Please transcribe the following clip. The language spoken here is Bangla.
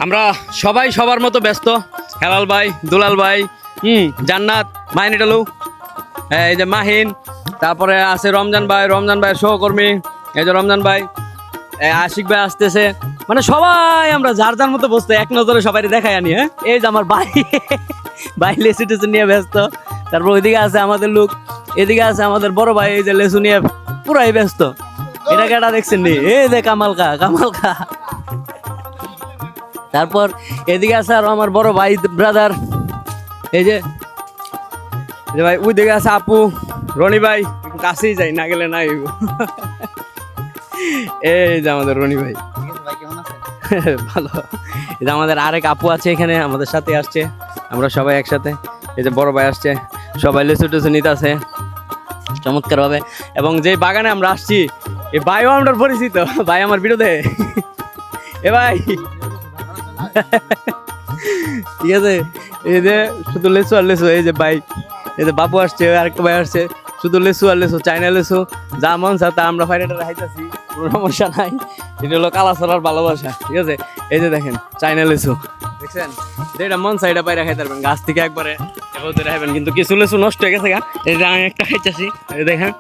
আমরা সবাই সবার মতো ব্যস্ত। হেলাল ভাই, দুলাল ভাই, জান্নাত, মাহিনিটালু, এই যে মাহিন, তারপরে আছে রমজান ভাইয়ের সহকর্মী, এই যে রমজান ভাই, আশিক ভাই আসতেছে, মানে সবাই আমরা যার যার মতো বসতে এক নজরে সবাই দেখাই আনি। হ্যাঁ, এই যে আমার ভাই ভাই লেসু টেসু নিয়ে ব্যস্ত। তারপর ওইদিকে আছে আমাদের লোক, এদিকে আছে আমাদের বড় ভাই, এই যে লেসু নিয়ে পুরাই ব্যস্ত। এটা কেটা দেখছেন নি? এই যে কামাল খা। তারপর এদিকে আছে আর আমার বড় ভাই ব্রাদার, এই যে ভাই ওই দিকে আছে আপু, রনি ভাই, কাছেই যাই, না গেলে নাই। এই যে আমাদের রনি ভাই, ভালো। এই যে আমাদের আরেক আপু আছে এখানে আমাদের সাথে আসছে, আমরা সবাই একসাথে। এই যে বড় ভাই আসছে, সবাই লেসু টেসু নিতে আছে চমৎকার ভাবে। এবং যে বাগানে আমরা আসছি, এই ভাইও আমরা পরিচিত, ভাই আমার বিরোধে। এ ভাই ঠিক আছে, এই যে শুধু লেসু আর লেসু। এই যে ভাই, এই যে বাবু আসছে, আরেকটা ভাই আসছে, শুধু লেসু আর লেসু, চাইনা লেসু, যা মন চা তা আমরা ফাইনাটা রাখাইতেছি, কোনো সমস্যা নাই। এটা হলো কালাছড়ার ভালোবাসা, ঠিক আছে। এই যে দেখেন চাইনা লেসু, দেখছেন, যেটা মন চা এটা পাই রাখাইতে পারবেন, গাছ থেকে একবারে রাখবেন। কিন্তু কিছু লেসু নষ্ট হয়ে গেছে গা, এই যে আমি একটা খাইতেছি, দেখেন